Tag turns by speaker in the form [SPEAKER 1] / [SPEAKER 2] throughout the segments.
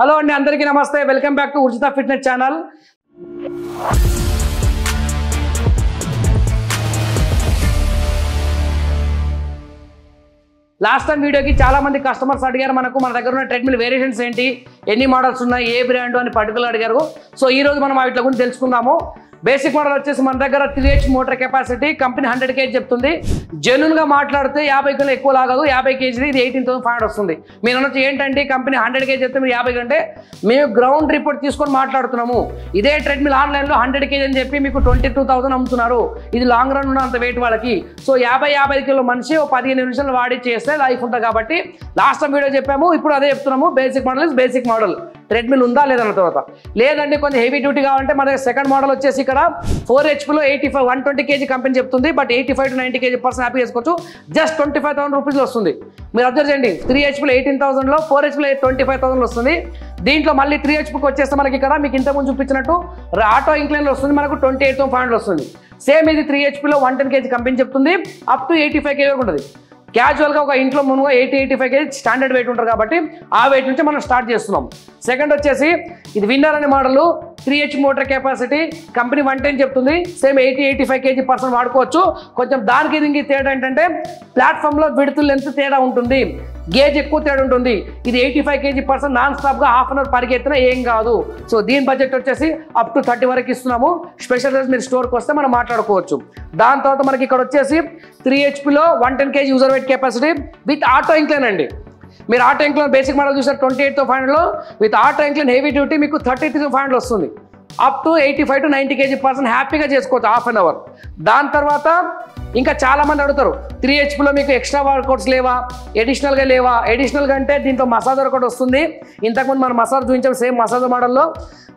[SPEAKER 1] Hello అండి, అందరికీ నమస్తే. వెల్కమ్ బ్యాక్ టు ఉచిత ఫిట్నెస్ ఛానల్. లాస్ట్ టైం వీడియోకి చాలా మంది కస్టమర్స్ అడిగారు, మన దగ్గర ఉన్న ట్రెడ్మిల్ వేరియేషన్స్ ఏంటి, ఎన్ని మోడల్స్ ఉన్నాయి, ఏ బ్రాండ్ అని పర్టికులర్ అడిగారు. సో ఈ రోజు మనం వీటి గురించి తెలుసుకుందాము. బేసిక్ మోడల్ వచ్చేసి మన దగ్గర 3H motor capacity, company 100 kg చెప్తుంది. జెన్యున్ గా మాట్లాడితే 50 కిలో ఎక్కువ లాగదు. 50 kg ఇది 18,500 వస్తుంది. మీరు అనొచ్చు ఏంటంటే కంపెనీ 100 kg చెప్తే మీరు 50 కంటే మేము గ్రౌండ్ రిపోర్ట్ తీసుకొని మాట్లాడుతున్నాము. ఇదే ట్రెడ్మిల్ ఆన్లైన్ లో 100 kg అని చెప్పి మీకు 22,000 అమ్ముతున్నారు. ఇది లాంగ్ రన్ ఉన్న అంత వెయిట్ వాళ్ళకి. సో 50 కిలో మనిషి 15 నిమిషాలు వాడి చేస్తే లైఫ్ ఉంటుంది. కాబట్టి లాస్ట్ టైం వీడియో చెప్పాము, ఇప్పుడు అదే చెప్తున్నాము. Basic model is basic model. Treadmill ఉందా లేదన్న తర్వాత లేదండి కొంచెం హెవీ డ్యూటీ కావాలంటే మన దగ్గర సెకండ్ మోడల్ వచ్చేసి ఇక్కడ 4HP లో 120 kg కంపెనీ చెప్తుంది. But 85 to 90 kg person happy చేసుకోవచ్చు. జస్ట్ 25,000 రూపీస్లో వస్తుంది. మీరు అబ్జర్వ్ చేయండి, 3HP లో 18,000లో, 4HP లో 25,000 వస్తుంది. దీంట్లో మళ్ళీ 3HPకి వచ్చేస్తే మనకి ఇక్కడ మీకు ఇంతకుముందు చూపించినట్టు ఆటో ఇంక్లైన్లో వస్తుంది, మనకు 28,500 వస్తుంది. సేమ్ ఇది 3HP లో 110 kg కంపెనీ చెప్తుంది. అప్ టు 85 kg ఉంటుంది. క్యాజువల్గా ఒక ఇంట్లో మునుగా 80-85 kg స్టాండర్డ్ వెయిట్ ఉంటారు కాబట్టి ఆ వెయిట్ నుంచి మనం స్టార్ట్ చేస్తున్నాం. సెకండ్ వచ్చేసి ఇది విన్నర్ అనే model, 3H motor capacity, company 110 చెప్తుంది. సేమ్ 80-85 kg పర్సన్ వాడుకోవచ్చు. కొంచెం దానికి దీనికి తేడా ఏంటంటే ప్లాట్ఫామ్లో విడ్త్ లెంత్ తేడా ఉంటుంది, గేజ్ ఎక్కువ తేడా ఉంటుంది. ఇది 85 kg పర్సన్ నాన్ స్టాప్గా హాఫ్ అన్ అవర్ పరిగెత్తినా ఏం కాదు. సో దీని బడ్జెట్ వచ్చేసి అప్ టు 30 వరకు ఇస్తున్నాము. స్పెషల్ రేట్స్ మీరు స్టోర్కి వస్తే మనం మాట్లాడుకోవచ్చు. దాని తర్వాత మనకి ఇక్కడ వచ్చేసి 3HPలో 110 kg user weight capacity with auto incline అండి. మీరు ఆటో ఇంక్లైన్ బేసిక్ మోడల్ చూసారు 28,500లో, with auto incline heavy duty మీకు 33,500 వస్తుంది. Up to 85 to 90 kg person హ్యాపీగా చేసుకోవచ్చు హాఫ్ అన్ అవర్. దాని తర్వాత ఇంకా చాలా మంది అడుగుతారు 3HPలో మీకు ఎక్స్ట్రా వర్కౌట్స్ లేవా, ఎడిషనల్గా లేవా. ఎడిషనల్గా అంటే దీంట్లో మసాజర్ ఒకటి వస్తుంది. ఇంతకుముందు మనం మసాజ్ చూపించాం, సేమ్ మసాజర్ మోడల్లో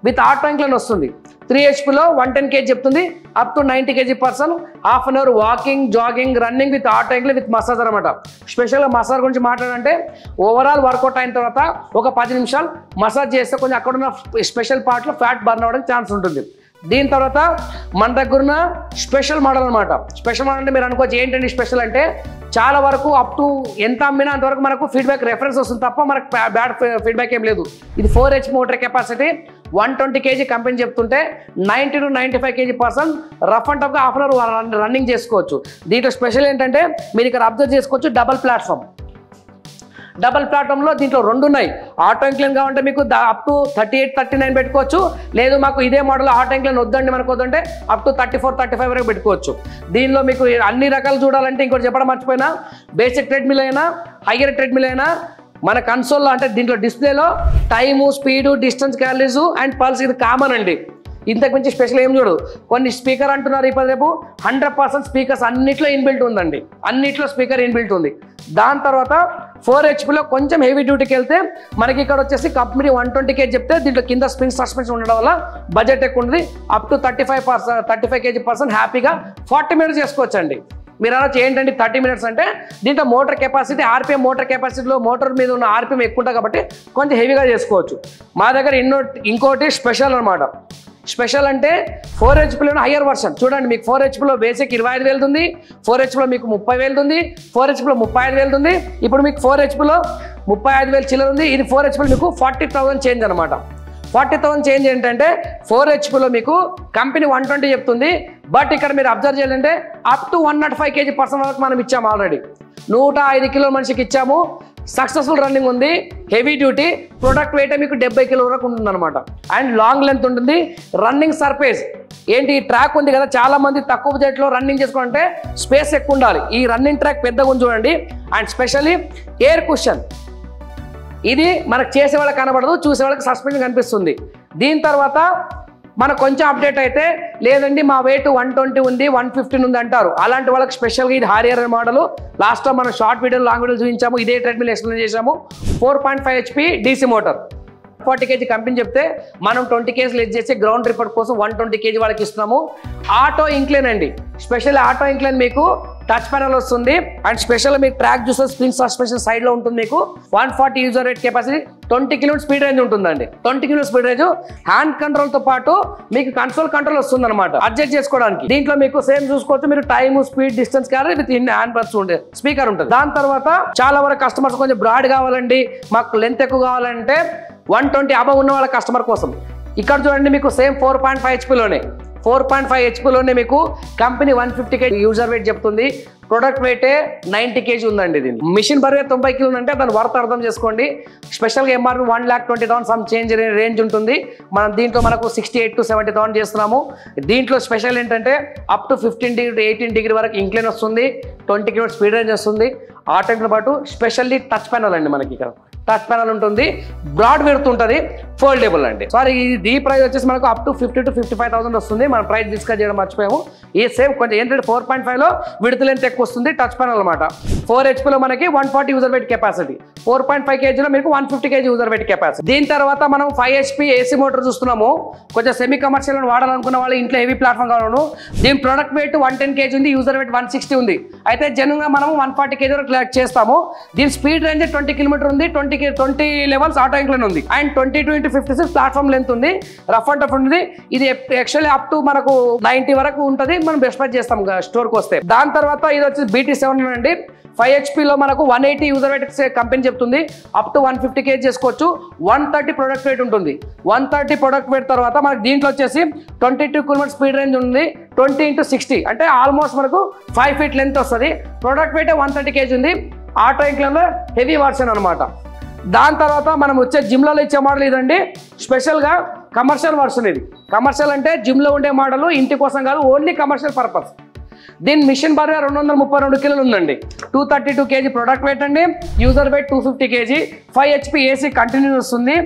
[SPEAKER 1] విత్ ఆటో ఇంక్లైన్ వస్తుంది. 3HPలో 110 kg చెప్తుంది. Up to 90 kg person half an hour walking, jogging, running with auto incline with massager అనమాట. స్పెషల్గా మసాజ్ గురించి మాట్లాడాలంటే ఓవరాల్ వర్కౌట్ అయిన తర్వాత ఒక 10 నిమిషాలు మసాజ్ చేస్తే కొంచెం అక్కడున్న స్పెషల్ పార్ట్లో ఫ్యాట్ బర్న్ అవ్వడానికి ఛాన్స్ ఉంటుంది. దీని తర్వాత మన దగ్గర ఉన్న స్పెషల్ మోడల్ అనమాట. స్పెషల్ మోడల్ అంటే మీరు అనుకోవచ్చు ఏంటంటే స్పెషల్ అంటే చాలా వరకు అప్ టు ఎంత అమ్మినా అంతవరకు మనకు ఫీడ్బ్యాక్ రెఫరెన్స్ వస్తుంది తప్ప మనకు బ్యాడ్ ఫీడ్బ్యాక్ ఏం లేదు. ఇది 4H motor capacity, 120 kg company చెప్తుంటే 90 to 95 kg person rough and టఫ్గా హాఫ్ అన్ అవర్ రన్నింగ్ చేసుకోవచ్చు. దీంట్లో స్పెషల్ ఏంటంటే మీరు ఇక్కడ అబ్జర్వ్ చేసుకోవచ్చు, డబల్ ప్లాట్ఫామ్. డబల్ ప్లాట్ఫామ్లో దీంట్లో 2 ఉన్నాయి. ఆటో ఇంక్లైన్ కావాలంటే మీకు అప్ టు 38-39 పెట్టుకోవచ్చు. లేదు మాకు ఇదే మోడల్ ఆటో ఇంక్లైన్ వద్దండి మనకు వద్దంటే అప్ టు 34-35 వరకు పెట్టుకోవచ్చు. దీనిలో మీకు అన్ని రకాలు చూడాలంటే ఇంకోటి చెప్పడం మర్చిపోయినా, బేసిక్ ట్రెడ్మిల్ అయినా హైయర్ ట్రెడ్మిల్ అయినా మన కన్సోల్లో అంటే దీంట్లో డిస్ప్లేలో time, speed, distance, calories and pulse ఇది కామన్ అండి. ఇంతకు మించి స్పెషల్ ఏం చూడు. కొన్ని స్పీకర్ అంటున్నారు ఇప్పుడు రేపు 100% స్పీకర్స్ అన్నిట్లో ఇన్బిల్ట్ ఉందండి. అన్నిట్లో స్పీకర్ ఇన్బిల్ట్ ఉంది. దాని తర్వాత 4HPలో కొంచెం హెవీ డ్యూటీకి వెళ్తే మనకి ఇక్కడ వచ్చేసి కంపెనీ 120 kg చెప్తే దీంట్లో కింద స్ప్రింగ్ సస్పెన్షన్ ఉండడం వల్ల బడ్జెట్ ఎక్కువ ఉంది. అప్ టు 35 kg పర్సన్ హ్యాపీగా 40 minutes చేసుకోవచ్చు అండి. మీరు అనొచ్చు ఏంటంటే 30 minutes అంటే దీంట్లో మోటార్ కెపాసిటీ, ఆర్పిఎం మోటార్ కెపాసిటీలో మోటార్ మీద ఉన్న ఆర్పిఎం ఎక్కువ ఉంటుంది కాబట్టి కొంచెం హెవీగా చేసుకోవచ్చు. మా దగ్గర ఇంకోటి స్పెషల్ అనమాట. స్పెషల్ అంటే 4HPలోనే హయ్యర్ వర్షన్ చూడండి. మీకు 4HPలో బేసిక్ 25,000 ఉంది, 4HPలో మీకు 30,000 ఉంది, 4HPలో 35,000 ఉంది. ఇప్పుడు మీకు 4HPలో 35,000 చిల్లర ఉంది. ఇది 4HPలో మీకు 40,000 చేంజ్ అనమాట. 40,000 చేంజ్ ఏంటంటే 4HPలో మీకు కంపెనీ 120 చెప్తుంది. బట్ ఇక్కడ మీరు అబ్జర్వ్ చేయాలంటే అప్ టు 105 kg పర్సన్ వరకు మనం ఇచ్చాము. ఆల్రెడీ 105 కిలోల మనిషికి ఇచ్చాము. సక్సెస్ఫుల్ రన్నింగ్ ఉంది, హెవీ డ్యూటీ, ప్రొడక్ట్ వెయిట్ మీకు 70 కిలో వరకు ఉంటుంది అనమాట. అండ్ లాంగ్ లెంత్ ఉంటుంది. రన్నింగ్ సర్ఫేస్ ఏంటి, ట్రాక్ ఉంది కదా, చాలా మంది తక్కువ బడ్జెట్లో రన్నింగ్ చేసుకోవాలంటే స్పేస్ ఎక్కువ ఉండాలి. ఈ రన్నింగ్ ట్రాక్ పెద్దగా ఉంది చూడండి. అండ్ స్పెషల్లీ ఎయిర్ కుషన్, ఇది మనకు చేసే వాళ్ళకి కనబడదు, చూసే వాళ్ళకి సస్పెన్షన్ కనిపిస్తుంది. దీని తర్వాత మనకు కొంచెం అప్డేట్ అయితే లేదండి మా వెయిట్ 120 ఉంది, 115 ఉంది అంటారు. అలాంటి వాళ్ళకి స్పెషల్గా ఇది హారియర్ మోడల్. లాస్ట్ టైం మనం షార్ట్ వీడియో, లాంగ్ వీడియో చూపించాము. ఇదే ట్రెడ్మిల్ ఎక్స్ప్లెయిన్ చేసాము. 4.5 HP DC motor, 40 kg company చెప్తే మనం 20 kg లెస్ చేసి గ్రౌండ్ రిపోర్ట్ కోసం 120 kg వాళ్ళకి ఇస్తున్నాము. ఆటో ఇంక్లైన్ అండి. స్పెషల్ ఆటో ఇంక్లైన్ మీకు టచ్ ప్యానల్ వస్తుంది. అండ్ స్పెషల్ మీకు ట్రాక్ చూస్తే స్ప్రింగ్ సస్పెన్షన్ సైడ్లో ఉంటుంది. మీకు 140 user rate capacity, 20 km speed range ఉంటుందండి. 20 km స్పీడ్ రేంజ్, హ్యాండ్ కంట్రోల్తో పాటు మీకు కన్సోల్ కంట్రోల్ వస్తుంది అనమాట అడ్జస్ట్ చేసుకోవడానికి. దీంట్లో మీకు సేమ్ చూసుకోవచ్చు, మీరు టైమ్, స్పీడ్, డిస్టెన్స్ కావాలి విత్ హ్యాండ్ బడ్స్ ఉండే స్పీకర్ ఉంటుంది. దాని తర్వాత చాలా వరకు కస్టమర్స్ కొంచెం బ్రాడ్ కావాలండి, మాకు లెంత్ ఎక్కువ కావాలంటే 120 అబవ్ ఉన్న వాళ్ళ కస్టమర్ కోసం. ఇక్కడ చూడండి మీకు సేమ్ 4.5 హెచ్పీలోనే 4.5 హెచ్పీలోనే మీకు కంపెనీ 150 kg యూజర్ వెయిట్ చెప్తుంది. ప్రొడక్ట్ వెయిటే 90 kg ఉందండి. దీన్ని మిషన్ బరువే 90 కిలోలు అంటే దాని వర్త్ అర్థం చేసుకోండి. స్పెషల్గా ఎంఆర్పి 1,20,000 సమ్ చేంజ్ రేంజ్ ఉంటుంది. మనం దీంట్లో మనకు 68,000 to 70,000 చేస్తున్నాము. దీంట్లో స్పెషల్ ఏంటంటే up to 15 degree to 18 degree వరకు ఇంక్లైన్ వస్తుంది, 20 km స్పీడ్ రేంజ్ వస్తుంది. ఆ టైంతో పాటు స్పెషల్లీ టచ్ ప్యానల్ అండి, మనకి ఇక్కడ టచ్ ప్యానల్ ఉంటుంది, బ్రాడ్ విడ్త్ ఉంటుంది, ఫోల్డబుల్ అండి. సారీ ఈ ప్రైస్ వచ్చేసి మనకు అప్ టు 50,000 to 55,000 వస్తుంది. మనం ప్రైస్ డిస్కస్ చేయడం మర్చిపోయాము. ఈ సేమ్ కొంచెం ఏంటంటే 4.5లో విడ్త్ లెంత్ ఎక్కువ వస్తుంది, టచ్ ప్యానల్ అనమాట. 4 హెచ్పీలో మనకి 140 యూజర్ వెయిట్ కెపాసిటీ, 4.5 kgలో మీకు 150 kg యూజర్ వెయిట్ కెపాసిటీ. దీని తర్వాత మనం 5 HP AC మోటార్ చూస్తున్నాము. కొంచెం సెమీ కమర్షియల్ వాడాలనుకున్న వాళ్ళు, ఇంట్లో హెవీ ప్లాట్ఫామ్ కావాలను. దీని ప్రొడక్ట్ వెయిట్ 110 kg ఉంది, యూజర్ వెయిట్ 160 ఉంది. అయితే జనరల్గా మనం 140 kg వరకు చేస్తాము. దీని స్పీడ్ రేంజ్ 20 km ఉంది, 20 లెవెల్స్ ఆటో ఇంక్లైన్ ఉంది, అండ్ 22 into 56 ప్లాట్ఫామ్ లెంత్ ఉంది, రఫ్ అండ్ టఫ్ ఉంది. ఇది యాక్చువల్లీ అప్ టు మనకు 90 వరకు ఉంటుంది. మనం బెస్ట్ చేస్తాం స్టోర్కి వస్తే. దాని తర్వాత ఇది వచ్చేసి BT7 అండి. 5 హెచ్పీలో మనకు 180 యూజర్ వెయిట్ కంపెనీ చెప్తుంది, అప్ టు 150 kg చేసుకోవచ్చు. 130 ప్రొడక్ట్ వెయిట్ ఉంటుంది. 130 ప్రొడక్ట్ వెయిట్ తర్వాత మనకు దీంట్లో వచ్చేసి 22 km స్పీడ్ రేంజ్ ఉంది, 20 into 60 అంటే ఆల్మోస్ట్ మనకు 5 feet లెంత్ వస్తుంది. ప్రొడక్ట్ వెయిట్ 130 kg ఉంది. ఆటో ఇంక్లైన్లో హెవీ వర్షన్ అనమాట. దాని తర్వాత మనం వచ్చే జిమ్లలో ఇచ్చే మోడల్ ఇదండి. స్పెషల్గా కమర్షియల్ వర్షన్. ఇది కమర్షియల్ అంటే జిమ్లో ఉండే మోడల్, ఇంటి కోసం కాదు, ఓన్లీ కమర్షియల్ పర్పస్. దీని మిషన్ బరువు 232 కిలోలు ఉందండి. 232 kg ప్రొడక్ట్ వెయిట్ అండి, user weight 250 kg. 5 HP AC continuous వస్తుంది,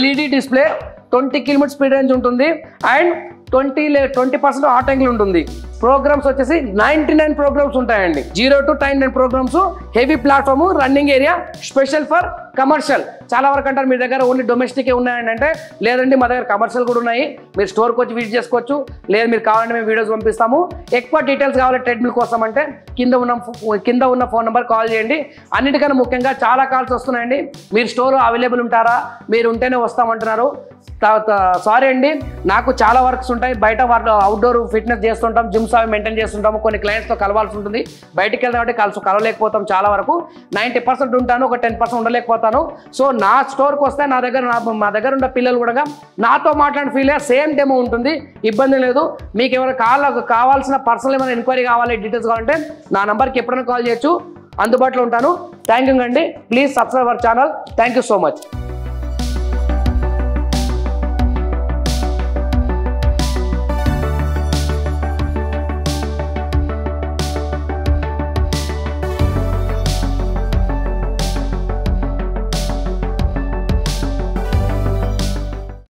[SPEAKER 1] LED display, 20 km speed range ఉంటుంది, అండ్ 20% ఆటో ఇంక్లైన్ ఉంటుంది. ప్రోగ్రామ్స్ వచ్చేసి 99 ప్రోగ్రామ్స్ ఉంటాయండి, 0 to 99 programs. Heavy platform, running area, special for commercial. చాలా వరకు అంటారు మీ దగ్గర ఓన్లీ డొమెస్టికే ఉన్నాయండి అంటే, లేదండి మా దగ్గర కమర్షియల్ కూడా ఉన్నాయి, మీరు స్టోర్కి వచ్చి విజిట్ చేసుకోవచ్చు. లేదు మీరు కావాలంటే మేము వీడియోస్ పంపిస్తాము. ఎక్కువ డీటెయిల్స్ కావాలి ట్రెడ్మిల్ కోసం అంటే కింద ఉన్న ఫోన్ నెంబర్ కాల్ చేయండి. అన్నిటికన్నా ముఖ్యంగా చాలా కాల్స్ వస్తున్నాయండి, మీరు స్టోర్ అవైలబుల్ ఉంటారా, మీరు ఉంటేనే వస్తామంటున్నారు. సారీ అండి, నాకు చాలా వర్క్స్ ఉంటాయి, బయట అవుట్డోర్ ఫిట్నెస్ చేస్తుంటాం, జిమ్స్ అవి మెయింటైన్ చేస్తుంటాము, కొన్ని క్లయింట్స్తో కలవాల్సి ఉంటుంది, బయటికి వెళ్దాం అంటే కలవలేకపోతాం. చాలా వరకు 90% ఉంటాను, ఒక 10% ఉండలేకపోతాను. సో నా స్టోర్కి వస్తే మా దగ్గర ఉన్న పిల్లలు కూడా నాతో మాట్లాడిన ఫీల్ సేమ్ డెమో ఉంటుంది, ఇబ్బంది లేదు. మీకు ఎవరైనా కావాల్సిన పర్సనల్ ఏమైనా ఎంక్వైరీ కావాలి, డీటెయిల్స్ కావాలంటే నా నెంబర్కి ఎప్పుడైనా కాల్ చేయొచ్చు, అందుబాటులో ఉంటాను. థ్యాంక్ యూ అండి. Please subscribe our channel. Thank you so much.